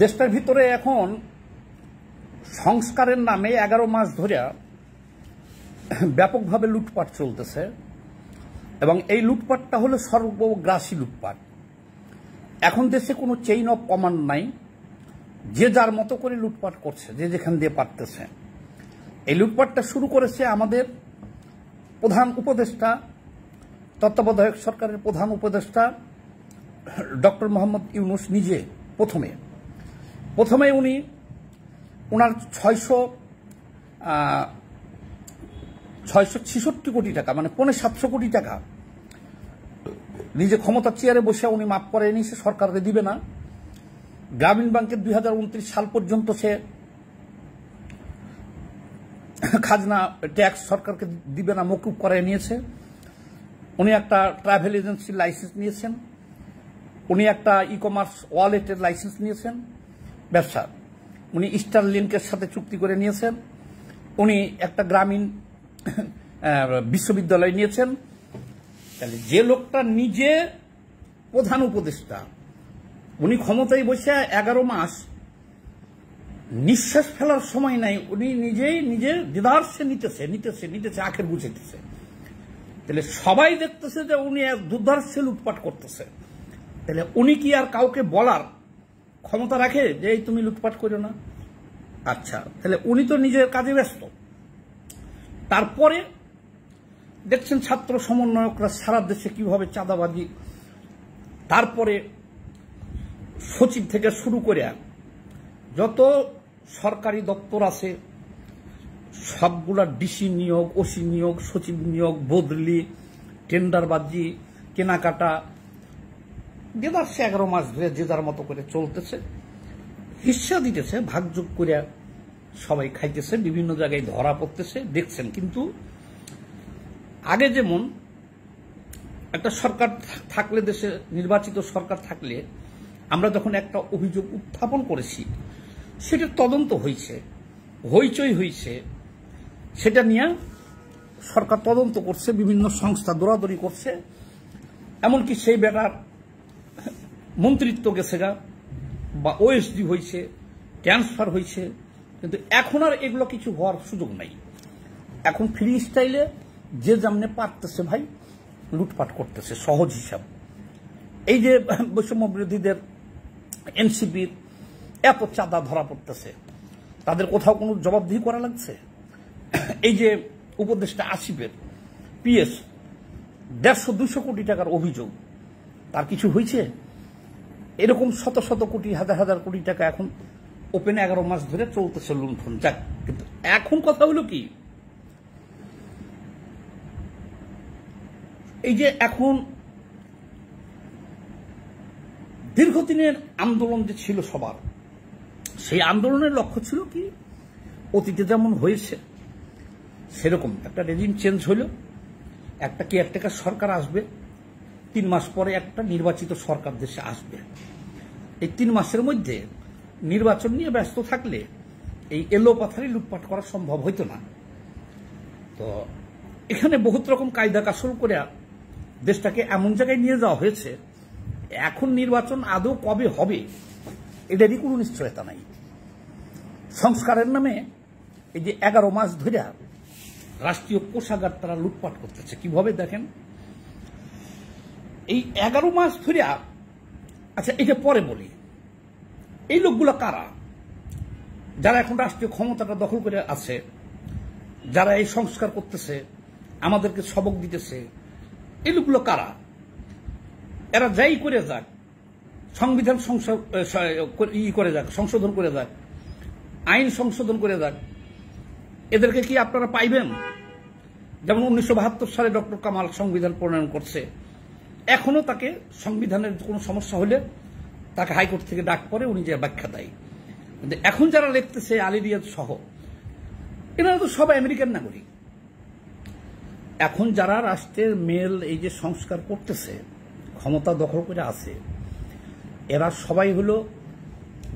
দেশটার ভিতরে এখন সংস্কারের নামে 11 মাস ধরে ব্যাপকভাবে লুটপাট চলতেছে এবং এই লুটপাটটা হলো সর্বগ্রাসী লুটপাট। এখন দেশে কোনো চেইন অফ কমান্ড নাই, যে যার মতো করে লুটপাট করছে, যে যেখান দিয়ে পারতেছে। এই লুটপাটটা শুরু করেছে আমাদের প্রধান উপদেষ্টা, তত্ত্বাবধায়ক সরকারের প্রধান উপদেষ্টা ডক্টর মোহাম্মদ ইউনূস নিজে। প্রথমে উনি ওনার 666 কোটি টাকা, মানে 750 কোটি টাকা নিজে ক্ষমতার চেয়ারে বসে উনি মাফ করে নিয়েছে, সরকারকে দিবে না। গ্রামীণ ব্যাংকের 2029 সাল পর্যন্ত সে খাজনা ট্যাক্স সরকারকে দিবে না, মকুব করে নিয়েছে। উনি একটা ট্রাভেল এজেন্সির লাইসেন্স নিয়েছেন, উনি একটা ই কমার্স ওয়ালেটের লাইসেন্স নিয়েছেন ব্যবসা, উনি স্টারলিংকের সাথে চুক্তি করে নিয়েছেন, উনি একটা গ্রামীণ বিশ্ববিদ্যালয় নিয়েছেন। তাহলে যে লোকটা নিজে প্রধান উপদেষ্টা, উনি ক্ষমতায় বসে 11 মাস নিঃশ্বাস ফেলার সময় নাই, উনি নিজের দ্বিধার্ষে নিতেছে আখের বুঝাইতেছে। তাহলে সবাই দেখতেছে যে উনি এক দুর্ধর্ষে লুটপাট করতেছে। তাহলে উনি কি আর কাউকে বলার ক্ষমতা রাখে যে এই তুমি লুটপাট করো না? আচ্ছা, তাহলে উনি তো নিজের কাজে ব্যস্ত। তারপরে দেখছেন ছাত্র সমন্বয়করা সারা দেশে কিভাবে চাঁদাবাজি, তারপরে সচিব থেকে শুরু করে যত সরকারি দপ্তর আছে সবগুলা ডিসি নিয়োগ, ওসি নিয়োগ, সচিব নিয়োগ, বদলি, টেন্ডারবাজি, কেনাকাটা দেদারসে 11 মাস ধরে যে যার মতো করে চলতেছে। হিস্সা দিতেছে, ভাগযোগ করে সবাই খাইতেছে, বিভিন্ন জায়গায় ধরা পড়তেছে, দেখছেন। কিন্তু আগে যেমন একটা সরকার থাকলে, দেশে নির্বাচিত সরকার থাকলে, আমরা যখন একটা অভিযোগ উত্থাপন করেছি সেটা তদন্ত হয়েছে, হইচই হয়েছে, সেটা নিয়ে সরকার তদন্ত করছে, বিভিন্ন সংস্থা দৌড়াদৌড়ি করছে, এমনকি সেই বেটার মন্ত্রিত্ব গেছে গা বা ওএসডি হয়েছে, ট্রান্সফার হয়েছে। কিন্তু এখন আর এগুলো কিছু হওয়ার সুযোগ নাই। এখন ফ্রি স্টাইলে যে যেমনে পারতেছে ভাই লুটপাট করতেছে, সহজ হিসাব। এই যে বৈষম্য বিরোধীদের এনসিপির এত চাঁদা ধরা পড়তেছে, তাদের কোথাও কোনো জবাবদিহি করা লাগছে? এই যে উপদেষ্টা আসিফের পিএস 150-200 কোটি টাকার অভিযোগ, তার কিছু হয়েছে? এরকম শত শত কোটি, হাজার হাজার কোটি টাকা এখন ওপেন 11 মাস ধরে চলতেছে লুণ্ঠন। যাক, কিন্তু এখন কথা হলো কি, এই যে এখন দীর্ঘদিনের আন্দোলন যে ছিল সবার, সেই আন্দোলনের লক্ষ্য ছিল কি, অতীতে যেমন হয়েছে সেরকম একটা রেজিম চেঞ্জ হইল, একটা কেয়ারটেকার সরকার আসবে, 3 মাস পরে একটা নির্বাচিত সরকার দেশে আসবে। এই 3 মাসের মধ্যে নির্বাচন নিয়ে ব্যস্ত থাকলে এই এলোপাথারি লুটপাট করা সম্ভব হইতো না। তো এখানে বহুত রকম কায়দা কাসর করে দেশটাকে এমন জায়গায় নিয়ে যাওয়া হয়েছে, এখন নির্বাচন আদৌ কবে হবে এটারই কোনো নিশ্চয়তা নাই। সংস্কারের নামে এই যে 11 মাস ধরে রাষ্ট্রীয় কোষাগার তারা লুটপাট করতেছে কিভাবে দেখেন। এই 11 মাস ধরে, আচ্ছা এটা পরে বলি, এই লোকগুলো কারা যারা এখন রাষ্ট্রীয় ক্ষমতাটা দখল করে আছে, যারা এই সংস্কার করতেছে, আমাদেরকে সবক দিতেছে, এই লোকগুলো কারা? এরা যাই করে যাক, সংবিধান সংশোধন করে যাক, আইন সংশোধন করে যাক, এদেরকে কি আপনারা পাইবেন? যেমন 1972 সালে ডক্টর কামাল সংবিধান প্রণয়ন করছে, এখনো তাকে সংবিধানের কোনো সমস্যা হলে তাকে হাইকোর্ট থেকে ডাক পড়ে, উনি যে ব্যাখ্যা দেয়। কিন্তু এখন যারা লিখতেছে আলী রিয়াজ সহ, এনারা তো সব আমেরিকান নাগরিক। এখন যারা রাষ্ট্রের মেল এই যে সংস্কার করতেছে, ক্ষমতা দখল করে আছে, এরা সবাই হলো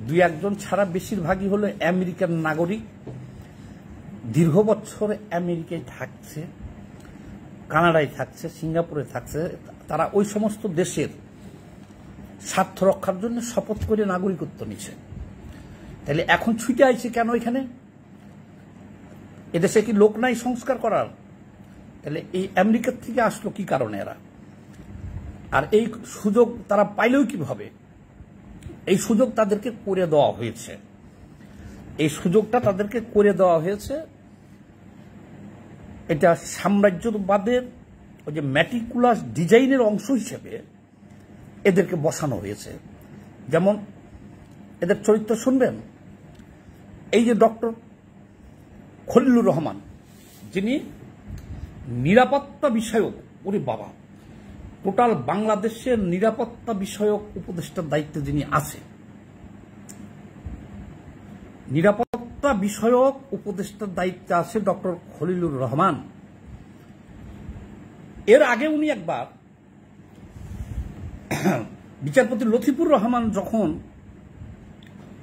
2-1 ছাড়া বেশিরভাগই হলো আমেরিকান নাগরিক, দীর্ঘ বছর আমেরিকায় থাকছে, কানাডায় থাকছে, সিঙ্গাপুরে থাকছে। তারা ওই সমস্ত দেশের স্বার্থ রক্ষার জন্য শপথ করে নাগরিকত্ব নিছে। তাহলে এখন ছুটে আইছে কেন এখানে? এদেশে কি লোক নাই সংস্কার করার? তাহলে এই আমেরিকার থেকে আসলো কি কারণে এরা? আর এই সুযোগ তারা পাইলেও কিভাবে? এই সুযোগ তাদেরকে করে দেওয়া হয়েছে। এই সুযোগটা তাদেরকে করে দেওয়া হয়েছে। এটা সাম্রাজ্যবাদের ওই যে ম্যাটিকুলাস ডিজাইনের অংশ হিসেবে এদেরকে বসানো হয়েছে। যেমন এদের চরিত্র শুনবেন, এই যে ডক্টর খলিলুর রহমান, যিনি নিরাপত্তা বিষয়ক, ওরে বাবা, টোটাল বাংলাদেশের নিরাপত্তা বিষয়ক উপদেষ্টার দায়িত্বে যিনি আছে, নিরাপত্তা বিষয়ক উপদেষ্টার দায়িত্বে আছে ডক্টর খলিলুর রহমান। এর আগে উনি একবার বিচারপতি লতিফুর রহমান যখন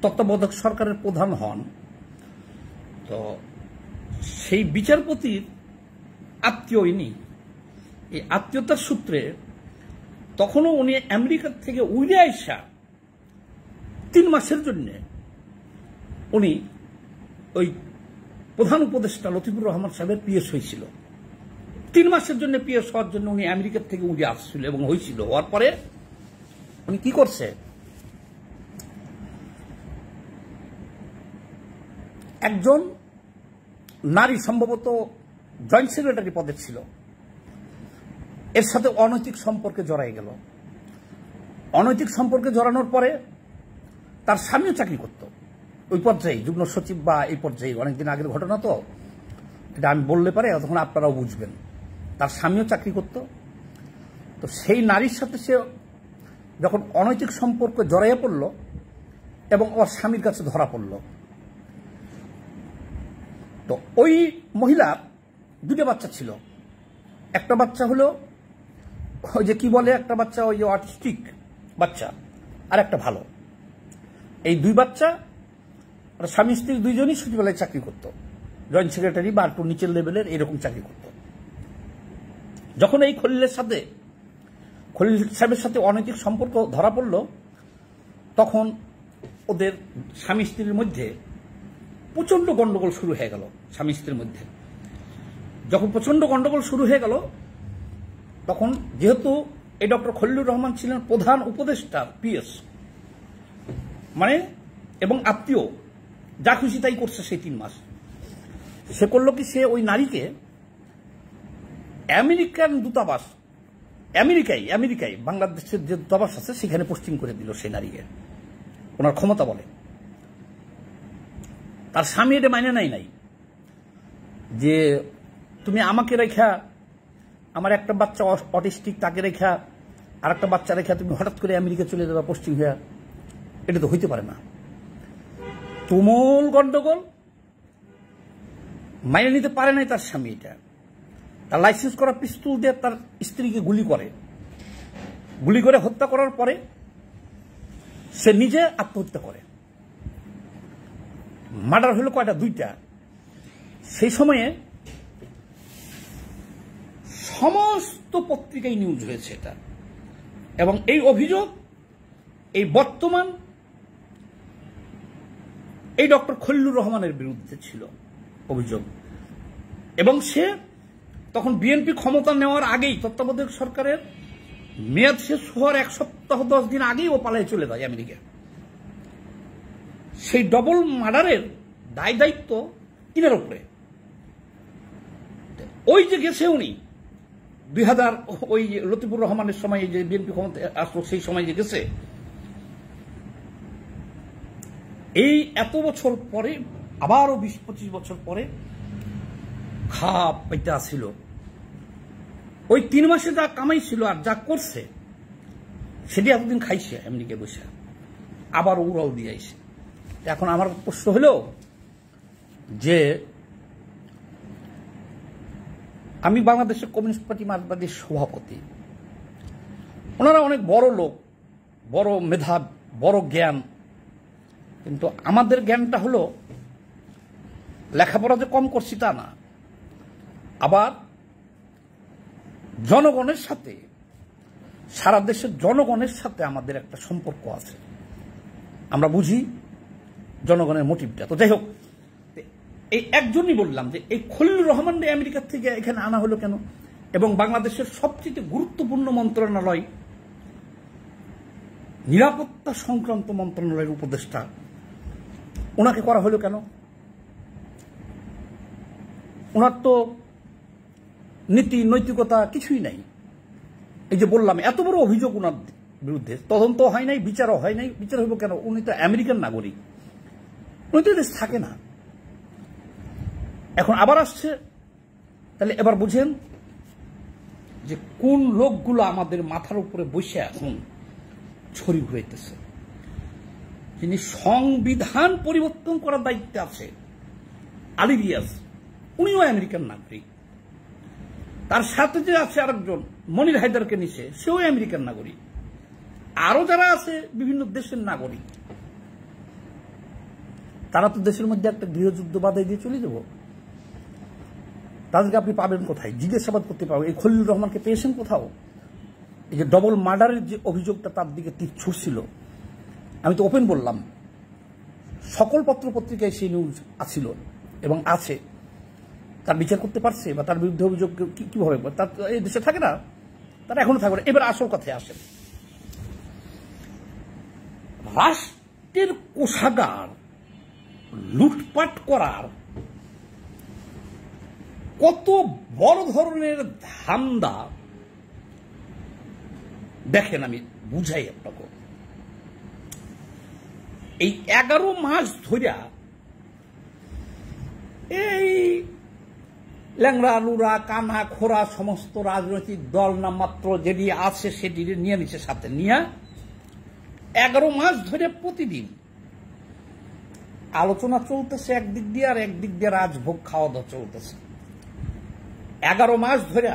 তত্ত্বাবধায়ক সরকারের প্রধান হন, তো সেই বিচারপতির আত্মীয় ইনি। এই আত্মীয়তার সূত্রে তখনও উনি আমেরিকার থেকে উইরে আইসা 3 মাসের জন্য উনি ওই প্রধান উপদেষ্টা লতিফুর রহমান সাহেবের পিএস হয়েছিল। 3 মাসের জন্য পিএস হওয়ার জন্য উনি আমেরিকার থেকে উড়ে আসছিল এবং হয়েছিল। হওয়ার পরে উনি কি করছে, একজন নারী, সম্ভবত জয়েন্ট সেক্রেটারি পদে ছিল, এর সাথে অনৈতিক সম্পর্কে জড়াই গেল। অনৈতিক সম্পর্কে জড়ানোর পরে তার স্বামীও চাকরি করত ওই পর্যায়ে, যুগ্ম সচিব বা এই পর্যায়ে। অনেকদিন আগের ঘটনা তো, এটা আমি বললে পারে তখন আপনারাও বুঝবেন। তার স্বামীও চাকরি করত। তো সেই নারীর সাথে সে যখন অনৈতিক সম্পর্ক জড়াইয়া পড়ল এবং ওর স্বামীর কাছে ধরা পড়ল, তো ওই মহিলার 2টা বাচ্চা ছিল। একটা বাচ্চা হলো ওই যে কি বলে, একটা বাচ্চা ওই যে অটিস্টিক বাচ্চা, আর একটা ভালো। এই 2 বাচ্চা, স্বামী স্ত্রী 2জনই সচিবালয়ে চাকরি করত, জয়েন্ট সেক্রেটারি বা একটু নিচের লেভেলের এরকম চাকরি করত। যখন এই খলিল সাহেবের সাথে অনৈতিক সম্পর্ক ধরা পড়ল, তখন ওদের স্বামী স্ত্রীর মধ্যে প্রচন্ড গন্ডগোল শুরু হয়ে গেল। স্বামী স্ত্রীর মধ্যে যখন প্রচন্ড গন্ডগোল শুরু হয়ে গেল, তখন যেহেতু এই ডক্টর খলিলুর রহমান ছিলেন প্রধান উপদেষ্টার পিএস, মানে এবং আত্মীয়, যা খুশি তাই করছে সেই 3 মাস। সে করল কি, সে ওই নারীকে আমেরিকান দূতাবাস, আমেরিকায় বাংলাদেশের যে দূতাবাস আছে সেখানে পোস্টিং করে দিল সেই নারীকে, ওনার ক্ষমতা বলে। তার স্বামী এটা মাইনে নাই যে তুমি আমাকে রেখা, আমার একটা বাচ্চা অটিস্টিক, তাকে রেখা, আর একটা বাচ্চা রেখা তুমি হঠাৎ করে আমেরিকা চলে যাবা পোস্টিং হয়ে, এটা তো হইতে পারে না। তুমুল গন্ডগোল, মাইনে নিতে পারে নাই তার স্বামী। এটা তার লাইসেন্স করা পিস্তল দিয়ে তার স্ত্রীকে গুলি করে হত্যা করার পরে সে নিজে আত্মহত্যা করে। মার্ডার হলো কয়টা? 2টা। সেই সময়ে সমস্ত পত্রিকায় নিউজ হয়েছে এটা, এবং এই অভিযোগ এই বর্তমান এই ডক্টর খলিলুর রহমানের বিরুদ্ধে ছিল অভিযোগ। এবং সে তখন বিএনপি ক্ষমতা নেওয়ার আগেই, তত্ত্বাবধায়ক সরকারের মেয়াদ শেষ হওয়ার 1 সপ্তাহ 10 দিন আগেই ও পালায় চলে যায় আমেরিকা। সেই ডবল মার্ডারের দায় দায়িত্ব কিনার উপরে। ওই যে গেছে উনি 2000 ওই লতিফুর রহমানের সময় যে বিএনপি ক্ষমতা আসলো, সেই সময় যে গেছে, এই এত বছর পরে আবারও 20-25 বছর পরে খাপ পাইতে আসছিল। ওই 3 মাসে যা কামাই ছিল আর যা করছে সেটি এতদিন খাইছে আমেরিকায় বসে, আবার উড়াও দিয়ে আইছে। এখন আমার প্রশ্ন হলো যে আমি বাংলাদেশের কমিউনিস্ট পার্টি মার্কসবাদীর সভাপতি, ওনারা অনেক বড় লোক, বড় মেধা, বড় জ্ঞান, কিন্তু আমাদের জ্ঞানটা হলো লেখাপড়া যে কম করছি তা না, আবার জনগণের সাথে সারা দেশের জনগণের সাথে আমাদের একটা সম্পর্ক আছে, আমরা বুঝি জনগণের মোটিভটা। তো যাই হোক, এই একজনই বললাম যে এই খলিলুর রহমান আমেরিকা থেকে এখানে আনা হলো কেন, এবং বাংলাদেশের সবচেয়ে গুরুত্বপূর্ণ মন্ত্রণালয়, নিরাপত্তা সংক্রান্ত মন্ত্রণালয়ের উপদেষ্টা, ওনাকে করা হলো কেন? ওনার তো নীতি নৈতিকতা কিছুই নাই। এই যে বললাম, এত বড় অভিযোগ ওনার বিরুদ্ধে, তদন্ত হয় নাই, বিচারও হয় নাই। বিচার হইব কেন? উনি তো আমেরিকান নাগরিক, উনি তো দেশ থাকে না। এখন আবার আসছে। তাহলে এবার বুঝেন যে কোন লোকগুলো আমাদের মাথার উপরে বসে এখন ছড়ি ঘুরাইতেছে। যিনি সংবিধান পরিবর্তন করার দায়িত্বে আছে, আলী রিয়াজ, উনিও আমেরিকান নাগরিক। তার সাথে যে আছে আরেকজন মনির হায়দারকে নিচে, সেও আমেরিকান নাগরিক। আরো যারা আছে বিভিন্ন দেশের নাগরিক, তারা তো দেশের মধ্যে একটা গৃহযুদ্ধ বাধাই দিয়ে চলে যাব। তাদেরকে আপনি পাবেন কোথায়? জিজ্ঞাসাবাদ করতে পারবেন। এই খলিলুর রহমানকে পেয়েছেন কোথাও? এই যে ডবল মার্ডারের যে অভিযোগটা তার দিকে তীর ছুটছিল, আমি তো ওপেন বললাম, সকল পত্র পত্রিকায় সেই নিউজ আছিল এবং আছে। তার বিচার করতে পারছে বা তার বিরুদ্ধে অভিযোগ কিভাবে? তার এই দেশে থাকে না, তারা এখনো থাকবে না। এবার আসল কথায় আসেন। রাষ্ট্রের কোষাগার লুটপাট করার কত বড় ধরনের ধান্দা দেখেন, আমি বুঝাই আপনাকে। এই 11 মাস ধরিয়া এই ল্যাংড়া লুরা কানা খোরা সমস্ত রাজনৈতিক দল নামমাত্র যেটি আছে সেটি নিয়ে নিচ্ছে, সাথে নিয়ে 11 মাস ধরে প্রতিদিন আলোচনা চলতেছে একদিক দিয়ে, আর একদিক দিয়ে রাজভোগ খাওয়া দাওয়া চলতেছে। 11 মাস ধরে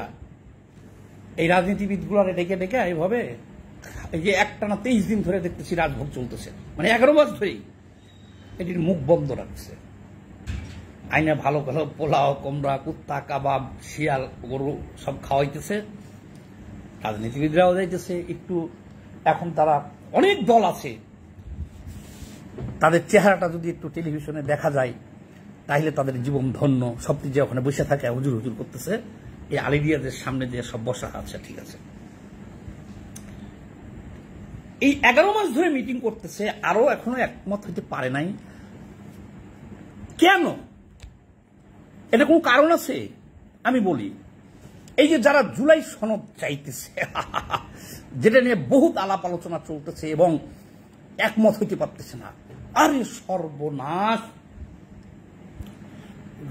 এই রাজনীতিবিদগুলার ডেকে ডেকে এইভাবে, এই যে একটানা 23 দিন ধরে দেখতেছি রাজভোগ চলতেছে, মানে 11 মাস ধরেই এটির মুখ বন্ধ রাখছে। আইনে ভালো ভালো পোলাও, কোমড়া, কুত্তা, কাবাব, শিয়াল, গরু সব খাওয়াইতেছে। রাজনীতিবিদরাও যাইতেছে একটু। এখন তারা অনেক দল আছে, তাদের চেহারাটা যদি একটু টেলিভিশনে দেখা যায় তাহলে তাদের জীবন ধন্য। সবটি যে ওখানে বসে থাকে হুজুর হুজুর করতেছে, এই আলী রিয়াজের সামনে দিয়ে সব বসা আছে, ঠিক আছে। এই 11 মাস ধরে মিটিং করতেছে, আরো এখনো একমত হইতে পারে নাই। কেন? এটা কোনো কারণ আছে? আমি বলি, এই যে যারা জুলাই সনদ চাইতেছে, যেটা নিয়ে বহুত আলাপ আলোচনা চলতেছে এবং একমত হইতে পারতেছে না, আরে সর্বনাশ!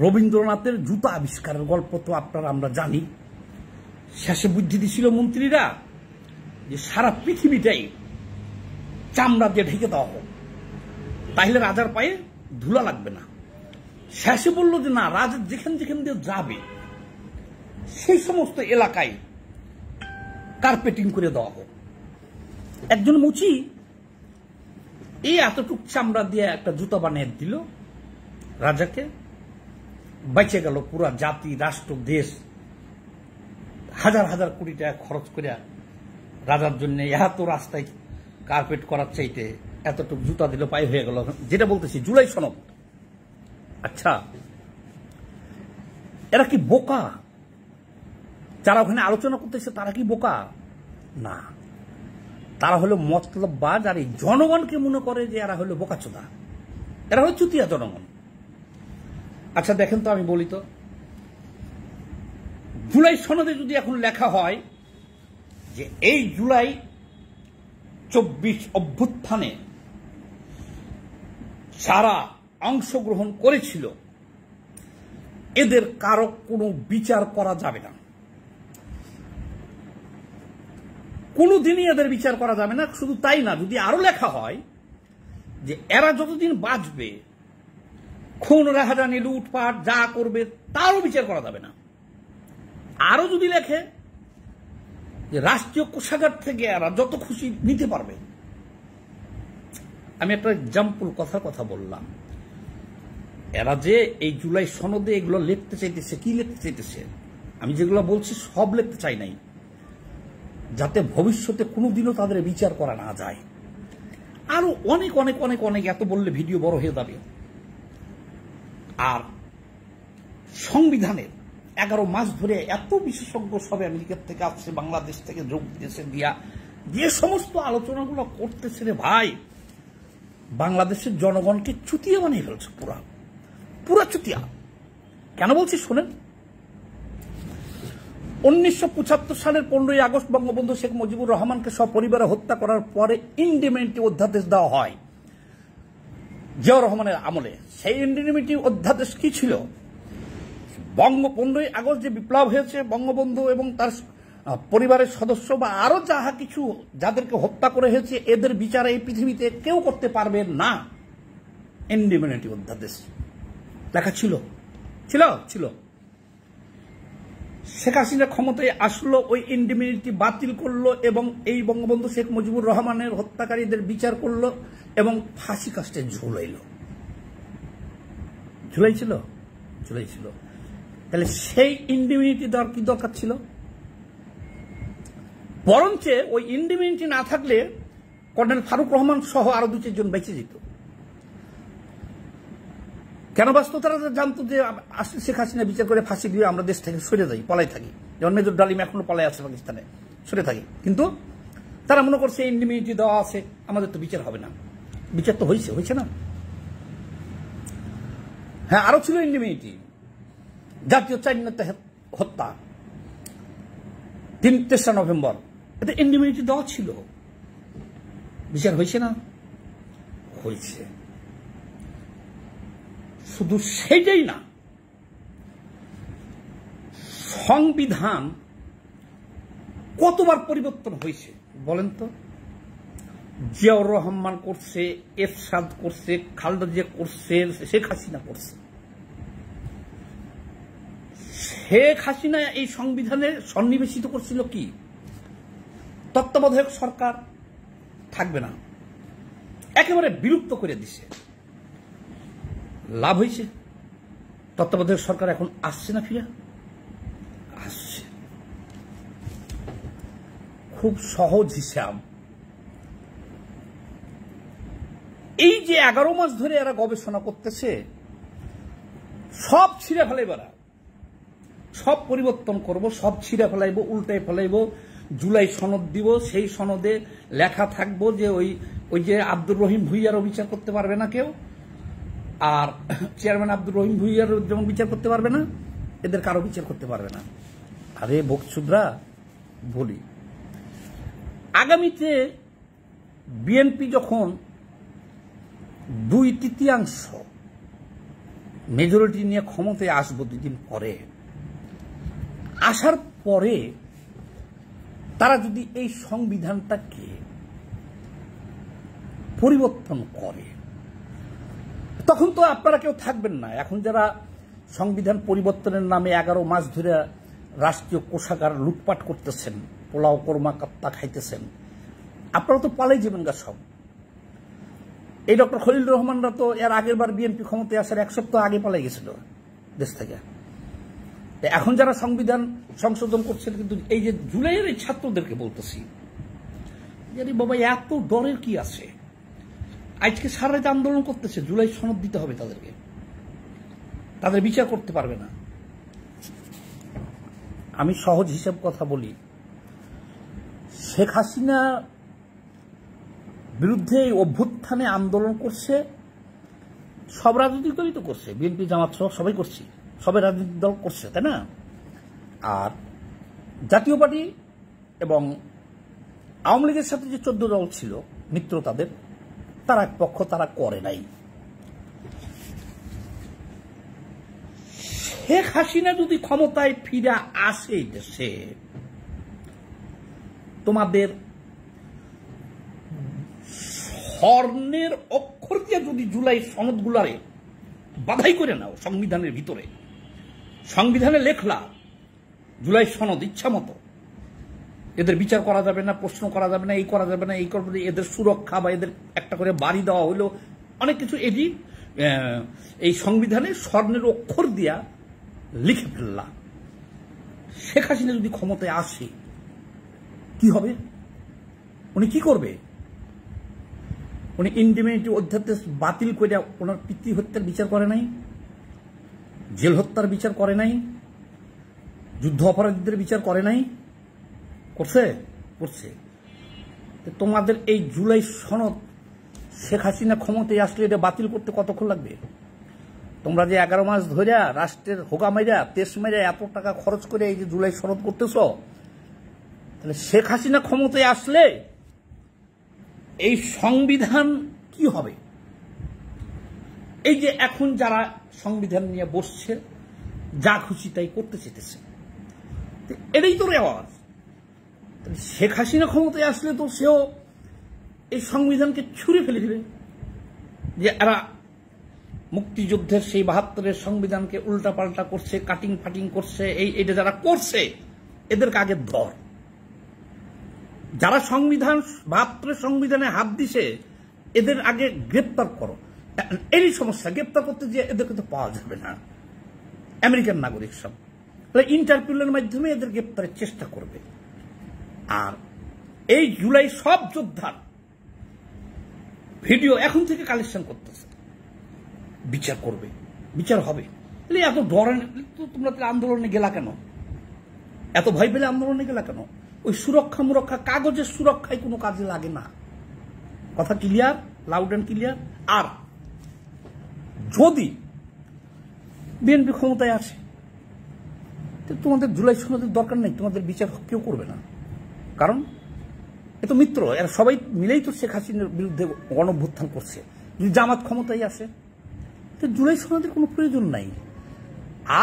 রবীন্দ্রনাথের জুতা আবিষ্কারের গল্প তো আপনারা আমরা জানি। শেষে বুদ্ধি দিছিল মন্ত্রীরা যে সারা পৃথিবীটাই চামড়া দিয়ে ঢেকে দেওয়া হোক, তাহলে রাজার পায়ে ধুলা লাগবে না। শেষে বলল যে না, রাজা যেখান যেখান দিয়ে যাবে সেই সমস্ত এলাকায় কার্পেটিং করে দেওয়া হোক। একজন মুচি এই এতটুক চামড়া দিয়ে একটা জুতা বানিয়ে দিল রাজাকে, বেঁচে গেল পুরা জাতি, রাষ্ট্র, দেশ। হাজার হাজার কোটি টাকা খরচ করে রাজার জন্য এত রাস্তায় কার্পেট করার চাইতে এতটুকু জুতা দিল, পায়ে হয়ে গেল। যেটা বলতেছি জুলাই সনদ। আচ্ছা, এরা কি বোকা? যারা ওখানে আলোচনা করতেছে তারা কি বোকা? না, তারা হলো মতলববাজ। আর এই জনগণকে মনে করে যে এরা হলো বোকাচোদা, এরা হলো চুতিয়া জনগণ। আচ্ছা দেখেন তো, আমি বলি তো, জুলাই সনদে যদি এখন লেখা হয় যে এই জুলাই 24 অভ্যুত্থানে যারা অংশগ্রহণ করেছিল এদের কারো কোনো বিচার করা যাবে না, কোনোদিনই এদের বিচার করা যাবে না। শুধু তাই না, যদি আরো লেখা হয় যে এরা যতদিন বাঁচবে খুন, রাহাজানি, লুটপাট যা করবে তারও বিচার করা যাবে না। আরো যদি লেখে যে রাষ্ট্রীয় কোষাগার থেকে এরা যত খুশি নিতে পারবে। আমি একটা এক্সাম্পল কথা বললাম, এরা যে এই জুলাই সনদে এগুলো লিখতে চাইতেছে, কি লিখতে চাইতেছে? আমি যেগুলো বলছি সব লিখতে চাই নাই। যাতে ভবিষ্যতে কোনোদিনও তাদের বিচার করা না যায়। আরো অনেক অনেক অনেক অনেক, এত বললে ভিডিও বড় হয়ে যাবে। আর সংবিধানের 11 মাস ধরে এত বিশেষজ্ঞ সবে আমেরিকার থেকে আসছে, বাংলাদেশ থেকে যোগ দিয়েছে, দিয়া যে সমস্ত আলোচনাগুলো করতেছে রে ভাই, বাংলাদেশের জনগণকে চুতিয়া বানিয়ে ফেলছে, পুরা চুতিয়া। কেন বলছি শোনেন। 1975 সালের 15ই আগস্ট বঙ্গবন্ধু শেখ মুজিবুর রহমানকে সপরিবারে হত্যা করার পরে ইন্ডিমেনিটি অধ্যাদেশ দেওয়া হয় জিয়াউর রহমানের আমলে। সেই ইন্ডিমেনিটি অধ্যাদেশ কি ছিল? 15ই আগস্ট যে বিপ্লব হয়েছে, বঙ্গবন্ধু এবং তার পরিবারের সদস্য বা আরো যাহা কিছু যাদেরকে হত্যা করে হয়েছে, এদের বিচার এই পৃথিবীতে কেউ করতে পারবে না। ইন্ডিমেনিটি অধ্যাদেশ লেখা ছিল। শেখ হাসিনা ক্ষমতায় আসলো, ওই ইন্ডিমেনিটি বাতিল করলো এবং এই বঙ্গবন্ধু শেখ মুজিবুর রহমানের হত্যাকারীদের বিচার করলো এবং ফাঁসি কাস্টে ঝুলাইছিল। তাহলে সেই ইন্ডিমেনিটি দেওয়ার কি দরকার ছিল? বরঞ্চ ওই ইন্ডিমেনিটি না থাকলে কর্নেল ফারুক রহমান সহ আরো 2-4 জন বেঁচে যেত। কেন বাঁচত? তারা জানতো যে আসলে শেখ হাসিনা বিচার করে ফাঁসি দিয়ে আমরা দেশ থেকে সরে যাই, পলাই থাকি। যেমন মেজর ডালিম এখনো পলাই আছে পাকিস্তানে, সরে থাকি। কিন্তু তারা মনে করছে ইন্ডিমেনিটি দেওয়া আছে, আমাদের তো বিচার হবে না। বিচার তো হয়েছে না? হ্যাঁ, আরো ছিল ইন্ডিমেনিটি, জাতীয় চার নেতা হত্যা 3রা নভেম্বর, এতে ইন্ডিমেনিটি দেওয়া ছিল। বিচার হয়েছে না? হয়েছে। শুধু সেইটাই না, সংবিধান কতবার পরিবর্তন হয়েছে বলেন তো? জিয়াউর রহমান করছে, এরশাদ করছে, খালেদা জিয়া করছে, শেখ হাসিনা করছে। শেখ হাসিনা এই সংবিধানে সন্নিবেশিত করছিল কি? তত্ত্বাবধায়ক সরকার থাকবে না, একেবারে বিলুপ্ত করে দিছে। লাভ হয়েছে, তত্ত্বাবধায়ক সরকার এখন আসছে না, ফিরে আসছে। খুব সহজ হিসাব। এই যে 11 মাস ধরে এরা গবেষণা করতেছে, সব ছিঁড়ে ফেলাইব, সব পরিবর্তন করব, সব ছিঁড়ে ফেলাইব, উল্টাই ফেলাইব, জুলাই সনদ দিব, সেই সনদে লেখা থাকবো যে ওই যে আব্দুর রহিম ভুইয়ারও বিচার করতে পারবে না কেউ, আর চেয়ারম্যান আব্দুর রহিম ভুইয়ার যেমন বিচার করতে পারবে না, এদের কারো বিচার করতে পারবে না। আরে বকচুদরা, বলি, আগামীতে বিএনপি যখন 2/3 মেজরিটি নিয়ে ক্ষমতায় আসবো 2 দিন পরে, আসার পরে তারা যদি এই সংবিধানটাকে পরিবর্তন করে, তখন তো আপনারা কেউ থাকবেন না। এখন যারা সংবিধান পরিবর্তনের নামে 11 মাস ধরে রাষ্ট্রীয় কোষাগার লুটপাট করতেছেন, পোলাও কোরমা কাপ্তা খাইতেছেন, আপনারা তো পালাই যাবেন গা সব। এই ডক্টর খলিল রহমানরা তো এর আগের বার বিএনপি ক্ষমতায় আসার 1 সপ্তাহ আগে পালাই গেছিল দেশ থেকে। এখন যারা সংবিধান সংশোধন করছেন, কিন্তু এই যে জুলাইয়ের এই ছাত্রদেরকে বলতেছি, বাবা এত ডরের কি আছে? আজকে সারা রাত আন্দোলন করতেছে, জুলাই সনদ দিতে হবে তাদেরকে, তাদের বিচার করতে পারবে না। আমি সহজ হিসাব কথা বলি, শেখ হাসিনা বিরুদ্ধে এই অভ্যুত্থানে আন্দোলন করছে সব রাজনৈতিক দলই তো করছে, বিএনপি জামাত সহ সবাই করছে, সবাই রাজনৈতিক দল করছে, তাই না? আর জাতীয় পার্টি এবং আওয়ামী লীগের সাথে যে 14 দল ছিল মিত্র, তারা এক পক্ষ, তারা করে নাই। শেখ হাসিনা যদি ক্ষমতায় ফিরে আসে দেশে, তোমাদের স্বর্ণের অক্ষর দিয়ে যদি জুলাই সনদগুলারে বাধাই করে নাও সংবিধানের ভিতরে, সংবিধানে লেখলা জুলাই সনদ ইচ্ছা মতো, এদের বিচার করা যাবে না, প্রশ্ন করা যাবে না, এই করা যাবে না, এই করবে, এদের সুরক্ষা বা এদের একটা করে বাড়ি দেওয়া হইলো, অনেক কিছু এটি এই সংবিধানে স্বর্ণের অক্ষর দিয়া লিখে ফেললা। শেখ হাসিনা যদি ক্ষমতায় আসে, কি হবে? উনি কি করবে? উনি ইন্ডিমিনিটি অধ্যাদেশ বাতিল করে ওনার পিতৃ হত্যার বিচার করে নাই, জেল হত্যার বিচার করে নাই, যুদ্ধ অপরাধীদের বিচার করে নাই, করছে? করছে। তোমাদের এই জুলাই সনদ শেখ হাসিনা ক্ষমতায় আসলে এটা বাতিল করতে কতক্ষণ লাগবে? তোমরা যে 11 মাস ধরে রাষ্ট্রের হোকা মাইরা তেস মাইরা এত টাকা খরচ করে এই যে জুলাই সনদ করতেছ, তাহলে শেখ হাসিনা ক্ষমতায় আসলে এই সংবিধান কি হবে? এই যে এখন যারা সংবিধান নিয়ে বসছে, যা খুশি তাই করতে চেতেছে, এটাই তো রেওয়াজ। শেখ হাসিনা ক্ষমতায় আসলে তো সেও এই সংবিধানকে ছুঁড়ে ফেলে দিবে, যে এরা মুক্তিযুদ্ধের সেই 72-এর সংবিধানকে উল্টাপাল্টা করছে, কাটিং ফাটিং করছে, এইটা যারা করছে এদেরকে আগে ধর। যারা সংবিধান 72-এর সংবিধানে হাত দিছে এদের আগে গ্রেপ্তার করো। এরই সমস্যা, গ্রেপ্তার করতে যে এদেরকে তো পাওয়া যাবে না, আমেরিকান নাগরিক সব, ইন্টারপোলের মাধ্যমে এদের গ্রেপ্তারের চেষ্টা করবে। আর এই জুলাই সব যোদ্ধার ভিডিও এখন থেকে কালেকশন করতেছে, বিচার করবে, বিচার হবে। এত ডরেন তো তোমরা আন্দোলনে গেলা কেন? এত ভয় পেলে আন্দোলনে গেলা কেন? ওই সুরক্ষা মুরক্ষা কাগজের সুরক্ষায় কোনো কাজে লাগে না। কথা ক্লিয়ার, লাউড অ্যান্ড ক্লিয়ার। আর যদি বিএনপি ক্ষমতায় আসে তোমাদের জুলাই সনদের দরকার নেই, তোমাদের বিচার কেউ করবে না। কারণ এ তো মিত্র, এরা সবাই মিলেই তো শেখ হাসিনার বিরুদ্ধে গণঅভ্যুত্থান করছে। যদি জামাত ক্ষমতায় আসে তো জুলাই সনদের কোনো প্রয়োজন নাই।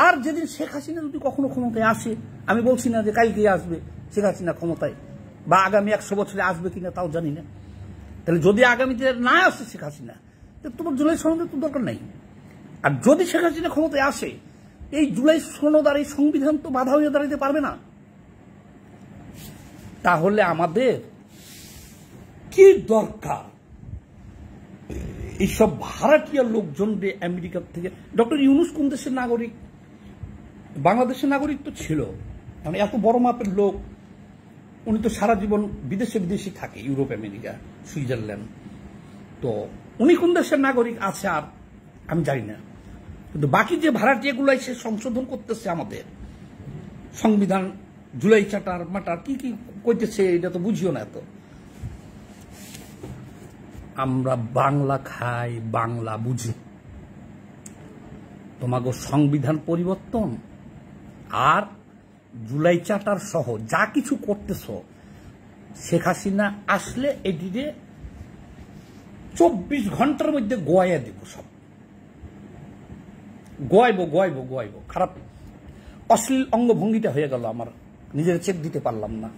আর যেদিন শেখ হাসিনা যদি কখনো ক্ষমতায় আসে, আমি বলছি না যে কালকে আসবে শেখ হাসিনা ক্ষমতায়, বা আগামী 100 বছরে আসবে কিনা তাও জানি না, তাহলে যদি আগামীতে না আসে শেখ হাসিনা, তোমার জুলাই সনদের তো দরকার নাই। আর যদি শেখ হাসিনা ক্ষমতায় আসে, এই জুলাই সনদ আর এই সংবিধান তো বাধা হয়ে দাঁড়াতে পারবে না। তাহলে আমাদের কি দরকার এইসব ভাড়াটিয়া লোকজনকে আমেরিকার থেকে? ডক্টর ইউনূস কোন দেশের নাগরিক? বাংলাদেশের নাগরিক তো ছিল, মানে এত বড় মাপের লোক, উনি তো সারা জীবন বিদেশে বিদেশি থাকে, ইউরোপ, আমেরিকা, সুইজারল্যান্ড। তো উনি কোন দেশের নাগরিক আছে আর আমি জানি না। কিন্তু বাকি যে ভাড়াটিয়াগুলো সে সংশোধন করতেছে আমাদের সংবিধান, জুলাই চাটার মাটার কি কি কইতেছে, এটা তো বুঝিও না। এত আমরা বাংলা খাই, বাংলা বুঝি। তোমাকে সংবিধান পরিবর্তন আর জুলাই চার্টার সহ যা কিছু করতেছ, শেখ হাসিনা আসলে এটিকে 24 ঘন্টার মধ্যে গোয়াইয়া দেব, সব গোয়াইব। খারাপ অশ্লীল অঙ্গভঙ্গিটা হয়ে গেল আমার, নিজের চেক দিতে পারলাম না।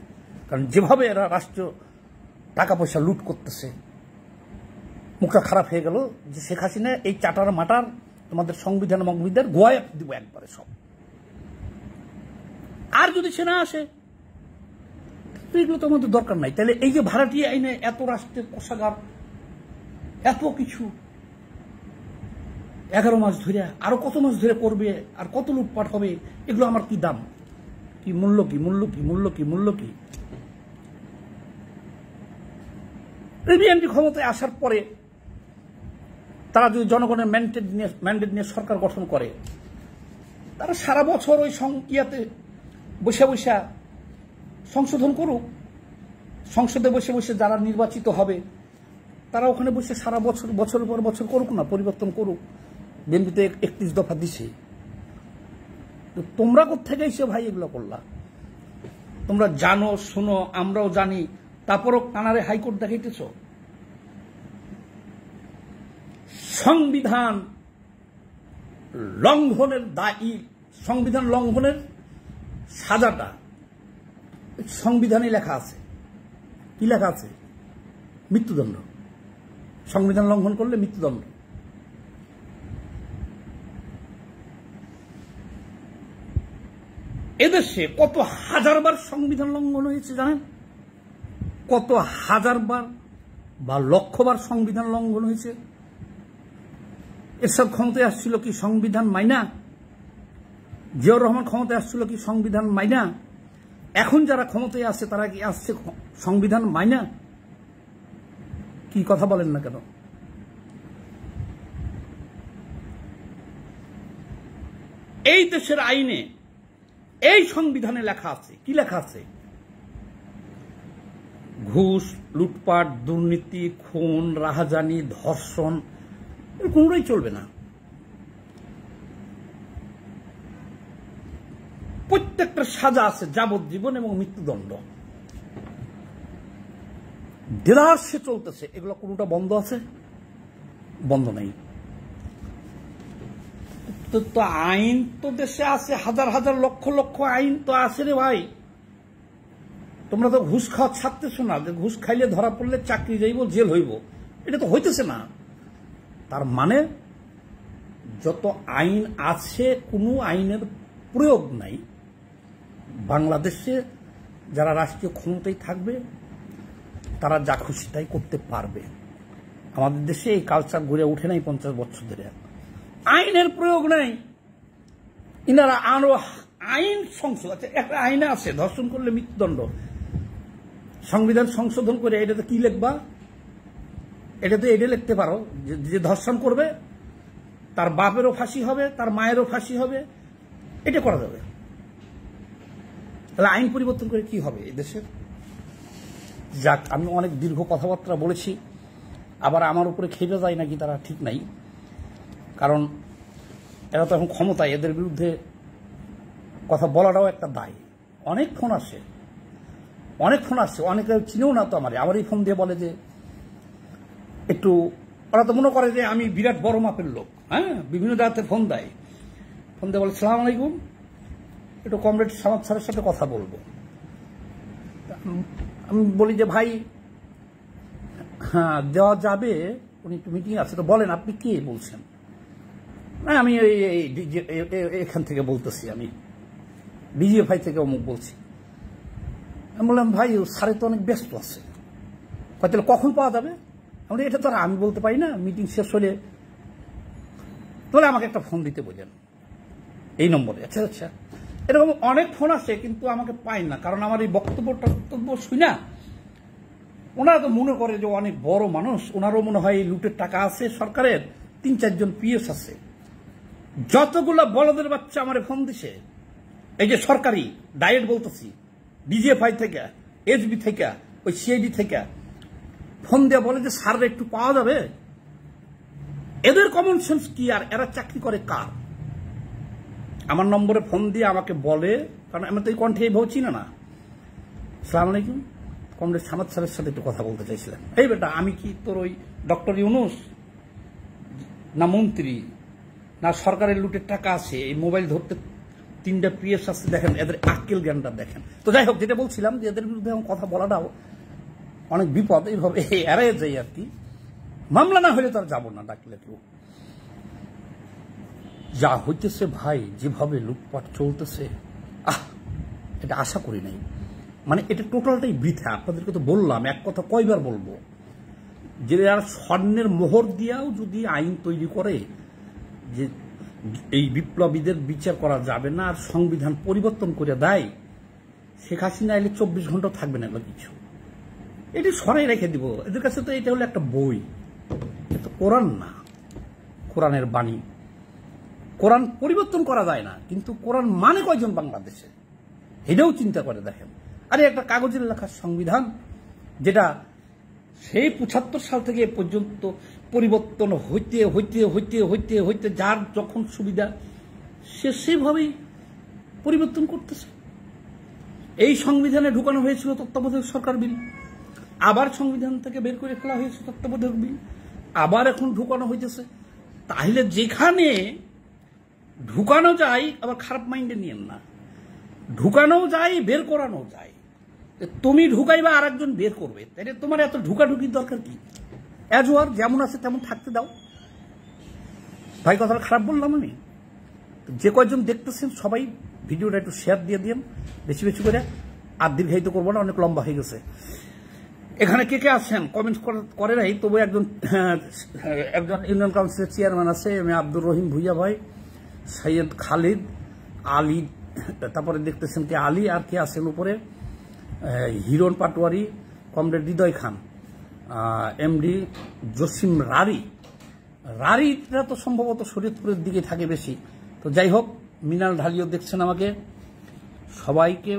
কারণ যেভাবে এরা রাষ্ট্র টাকা পয়সা লুট করতেছে, মুখটা খারাপ হয়ে গেল যে শেখ হাসিনা এই চাটার মাটার তোমাদের সংবিধান মংবিধান গোয়ায় দিব একবারে সব। আর যদি সে না আসে এগুলো তোমাদের দরকার নাই। তাহলে এই যে ভাড়াটিয়া আইনে এত রাষ্ট্রের কোষাগার, এত কিছু 11 মাস ধরে, আরো কত মাস ধরে করবে, আর কত লুটপাট হবে, এগুলো আমার কি দাম, কি মূল্য, কি মূল্য, কি মূল্য, কি মূল্য, কি? বিএনপি ক্ষমতায় আসার পরে তারা যদি জনগণের ম্যান্ডেট নিয়ে সরকার গঠন করে, তারা সারা বছর ওই ইয়াতে বসে বসে সংশোধন করুক। সংসদে বসে বসে যারা নির্বাচিত হবে তারা ওখানে বসে সারা বছর বছরের পর বছর করুক না, পরিবর্তন করুক। বিএনপিতে 31 দফা দিছে, তোমরা কোথেকে এসে ভাই এগুলো করলা? তোমরা জানো, শুনো, আমরাও জানি, তারপরও কানারে হাইকোর্ট দেখাইতেছ। সংবিধান লঙ্ঘনের দায়ী, সংবিধান লঙ্ঘনের সাজাটা সংবিধানে লেখা আছে। কি লেখা আছে? মৃত্যুদণ্ড। সংবিধান লঙ্ঘন করলে মৃত্যুদণ্ড। এদেশে কত হাজারবার সংবিধান লঙ্ঘন হয়েছে জানেন? কত হাজারবার বা লক্ষবার সংবিধান লঙ্ঘন হয়েছে। এরশাদ ক্ষমতায় আসছিল কি সংবিধান মাইনা? জিয়াউর রহমান ক্ষমতায় আসছিল কি সংবিধান মাইনা? এখন যারা ক্ষমতায় আছে তারা কি আসছে সংবিধান মাইনা? কি কথা বলেন না কেন? এই দেশের আইনে, এই সংবিধানে লেখা আছে, কি লেখা আছে? ঘুষ, লুটপাট, দুর্নীতি, খুন, রাহাজানি, ধর্ষণ এর কোনোটাই চলবে না। প্রত্যেকটা সাজা আছে যাবজ্জীবন এবং মৃত্যুদণ্ড। দেদারসে চলতেছে, এগুলো কোনোটা বন্ধ আছে? বন্ধ নাই। তো আইন তো দেশে আছে, হাজার হাজার লক্ষ লক্ষ আইন তো আছে রে ভাই। তোমরা তো ঘুষ খাওয়া ছাড়তেছো না, যে ঘুষ খাইলে ধরা পড়লে চাকরি যাইব, জেল হইব, এটা তো হইতেছে না। তার মানে যত আইন আছে কোনো আইনের প্রয়োগ নাই। বাংলাদেশে যারা রাষ্ট্রীয় ক্ষমতায় থাকবে তারা যা খুশি তাই করতে পারবে। আমাদের দেশে এই কালচার গড়ে ওঠে নাই 50 বছর ধরে। আইনের প্রয়োগ নাই। ইনারা আরো আইন সংশোধন আছে, একটা আইনে আছে ধর্ষণ করলে মৃত্যুদণ্ড। সংবিধান সংশোধন করে এটাতে কি লিখবা? এটাতে এটা লিখতে পারো যে ধর্ষণ করবে তার বাপেরও ফাঁসি হবে, তার মায়েরও ফাঁসি হবে, এটা করা যাবে। তাহলে আইন পরিবর্তন করে কি হবে এই দেশের? যাক, আমি অনেক দীর্ঘ কথাবার্তা বলেছি, আবার আমার উপরে খেপে যায় নাকি তারা ঠিক নাই। কারণ এরা তো এখন ক্ষমতায়, এদের বিরুদ্ধে কথা বলাটাও একটা দায়। অনেক ফোন আসে, অনেকে চিনেও না তো আমার এই ফোন দিয়ে বলে যে একটু, ওরা তো মনে করে যে আমি বিরাট বড় মাপের লোক। হ্যাঁ, বিভিন্ন জায়গাতে ফোন দেয়, ফোন দিয়ে বলে সালাম আলাইকুম, একটু কমরেড সামাদ স্যারের সাথে কথা বলবো। আমি বলি যে ভাই হ্যাঁ দেওয়া যাবে, উনি একটু মিটিং আছে, তো বলেন আপনি কে বলছেন? না আমি এখান থেকে বলতেছি, আমি বিজিএফআই থেকে অমুক বলছি। আমি বললাম ভাই স্যারে তো অনেক ব্যস্ত আছে, তাহলে কখন পাওয়া যাবে? আমরা এটা তো আমি বলতে পারি না, মিটিং শেষ হলে। তাহলে আমাকে একটা ফোন দিতে বোঝেন এই নম্বরে। আচ্ছা আচ্ছা, এরকম অনেক ফোন আসে, কিন্তু আমাকে পাই না, কারণ আমার এই বক্তব্য শুই না। ওনারা তো মনে করে যে অনেক বড় মানুষ, ওনারও মনে হয় লুটের টাকা আছে সরকারের, 3-4 জন পিএস আছে। যতগুলা বলদের বাচ্চা আমার ফোন দিছে, এই যে সরকারি ডাইরেক্ট বলতেছি, বিজিএফআই থেকে, এসবি থেকে, ওই সিআইডি থেকে ফোন দিয়ে বলে যে স্যার একটু পাওয়া যাবে। এদের কমন সেন্স কি? আর এরা চাকরি করে কার? আমার নম্বরে ফোন দিয়ে আমাকে বলে, কারণ আমি তো এই কণ্ঠে এইভাবে চিনে না। সালাম আলাইকুম, কমরেড সামাদ স্যারের সাথে একটু কথা বলতে চাইছিলাম। এই বেটা, আমি কি তোর ওই ডক্টর ইউনুস না মন্ত্রী না সরকারের লুটের টাকা আছে? এই মোবাইল ধরতে 3টা পিএস আছে, দেখেন এদের আক্কেল জ্ঞানটা দেখেন। তো যাই হোক, যেটা বলছিলাম যে এদের বিরুদ্ধে কথা বলাটাও অনেক বিপদ, এইভাবে এড়াই যাই আর কি। মামলা না হলে তার যাবো না, ডাকলে কেউ। যা হইতেছে ভাই, যেভাবে লুটপাট চলতেছে, এটা আশা করি নাই। মানে এটা টোটালটাই বৃথা। আপনাদেরকে তো বললাম, এক কথা কয়বার বলবো, যে আর স্বর্ণের মোহর দিয়েও যদি আইন তৈরি করে যে এই বিপ্লবীদের বিচার করা যাবে না, আর সংবিধান পরিবর্তন করে দেয়, শেখ হাসিনা এলে 24 ঘন্টা থাকবে না এগুলো কিছু, এটি সরাই রেখে দিব। এদের কাছে তো এটা হলো একটা বই, এটা কোরআন না, কোরআনের বাণী। কোরআন পরিবর্তন করা যায় না, কিন্তু কোরআন মানে কয়জন বাংলাদেশে, এটাও চিন্তা করে দেখেন। আরে একটা কাগজের লেখা সংবিধান, যেটা সেই 75 সাল থেকে এ পর্যন্ত পরিবর্তন হইতে হইতে হইতে হইতে হইতে যার যখন সুবিধা সে সেভাবেই পরিবর্তন করতেছে। এই সংবিধানে ঢুকানো হয়েছিল তত্ত্বাবধায়ক সরকার বিল, আবার সংবিধান থেকে বের করে ফেলা হয়েছে তত্ত্বাবধায়ক বিল, আবার এখন ঢুকানো হইতেছে। তাহলে যেখানে ঢুকানো যায়, আবার খারাপ মাইন্ডে নিয়েন না, ঢুকানো যায় বের করানো যায়। তুমি ঢুকাইবা আর একজন বের করবে, তাই তোমার এত ঢুকাঢুকির দরকার কি? অ্যাজ ওয়ার যেমন আছে তেমন থাকতে দাও। ভাই কথাটা খারাপ বললাম আমি? যে কয়েকজন দেখতেছেন সবাই ভিডিওটা একটু শেয়ার দিয়ে দিন বেশি বেশি করে, আর দীর্ঘায়িত করবো না, অনেক লম্বা হয়ে গেছে। এখানে কে কে আছেন কমেন্ট করে নাই, তবু একজন ইউনিয়ন কাউন্সিলের চেয়ারম্যান আছে, আমি আব্দুর রহিম ভুইয়া ভাই, সৈয়দ খালিদ, আলী তারপরে দেখতেছেন কি আলী, আর কে আছেন উপরে, হিরণ পাটোয়ারি, কমরেড হৃদয় খান, এমডি জসিম রারিটা তো সম্ভবত শরীয়তপুরের দিকে থাকে বেশি। তো যাই হোক, মিনাল ঢালিও দেখছেন আমাকে। সবাইকে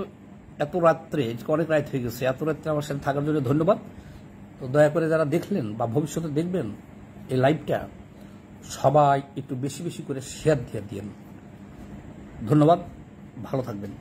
এত রাত্রে, অনেক রাত হয়ে গেছে, এত রাত্রে আমার সাথে থাকার জন্য ধন্যবাদ। তো দয়া করে যারা দেখলেন বা ভবিষ্যতে দেখবেন এই লাইভটা, সবাই একটু বেশি বেশি করে শেয়ার দিয়ে দিন। ধন্যবাদ, ভালো থাকবেন।